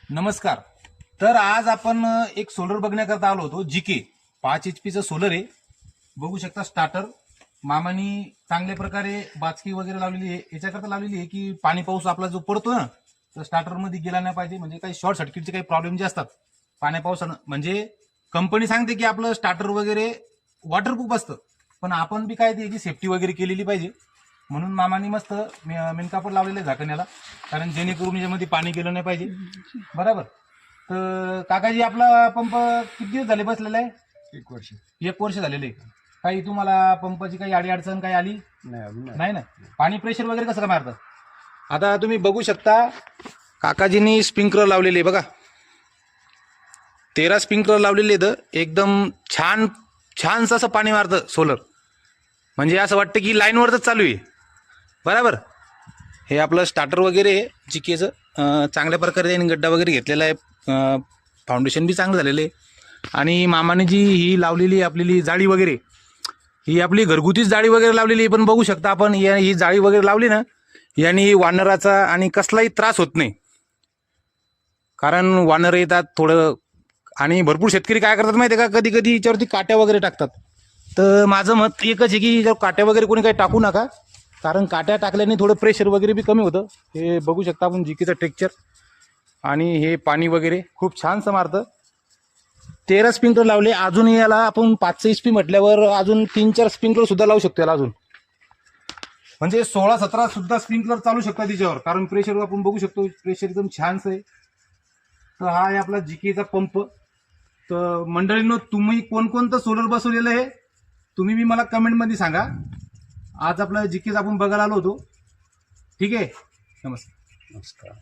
नमस्कार. तर आज आपण एक सोलर बघण्याकरता आलो होतो. जीके 5 HP चं सोलर आहे. बघू शकता स्टार्टर मामानी चांगल्या प्रकारे बाचकी वगैरे लावलेली आहे. याच्याकरता लावलेली आहे की पाणी पाऊस आपला जो पडतो ना तर स्टार्टर मध्ये गेला नाही पाहिजे. म्हणजे काही शॉर्ट सर्किटचे काही प्रॉब्लेम जे असतात पाण्या पावसानं, म्हणजे कंपनी सांगते की आपलं स्टार्टर वगैरे वॉटरप्रूफ असतं, पण आपण बी काय त्याची सेफ्टी वगैरे केलेली पाहिजे. म्हणून मामानी मस्त मेनकापड लावलेलं आहे झाकण्याला, कारण जेणेकरून याच्यामध्ये पाणी गेलं नाही पाहिजे. बरोबर. तर काकाजी आपला पंप किती दिवस झाले बसलेला आहे? 1 वर्ष झालेलं आहे. काही तुम्हाला पंपाची काही अडचण काही आली नाही ना? पाणी प्रेशर वगैरे कसं काय मारतं? आता तुम्ही बघू शकता काकाजींनी स्प्रिंकलर लावलेले बघा. 13 स्प्रिंकलर लावलेले आहेत. एकदम छान असं पाणी मारतं सोलर. म्हणजे असं वाटतं की लाईनवरच चालू आहे. बरोबर. हे आपलं स्टार्टर वगैरे जीकेचं चांगल्या प्रकारे त्यांनी गड्डा वगैरे घेतलेला आहे. फाउंडेशन बी चांगलं झालेलं आहे. आणि मामाने जी ही लावलेली आपली जाळी वगैरे, ही आपली घरगुतीच जाळी वगैरे लावलेली आहे. पण बघू शकता आपण ही जाळी वगैरे लावली ना, याने वानराचा आणि कसलाही त्रास होत नाही. कारण वानर येतात थोडं, आणि भरपूर शेतकरी काय करतात माहिती आहे का, कधी कधी याच्यावरती काट्या वगैरे टाकतात. तर माझं मत एकच आहे की काट्या वगैरे कोणी काही टाकू नका, कारण काट्या टाकल्याने थोडं प्रेशर वगैरे बी कमी होतं. हे बघू शकता आपण जीकेचं टेक्स्चर, आणि हे पाणी वगैरे खूप छानसं मारतं. 13 स्प्रिंकलर लावले. अजून याला आपण 5 HP म्हटल्यावर अजून 3-4 स्प्रिंकलर सुद्धा लावू शकतो याला अजून. म्हणजे 16-17 सुद्धा स्प्रिंकलर चालू शकतात तिच्यावर, कारण प्रेशर आपण बघू शकतो, प्रेशर एकदम छानसं आहे. तर हा आहे आपला जीकेचा पंप. तर मंडळींनो, तुम्ही कोणकोणतं सोलर बसवलेलं आहे तुम्ही बी मला कमेंटमध्ये सांगा. आज आपलं जीकेच आपण बघायला आलो होतो. ठीक आहे. नमस्कार.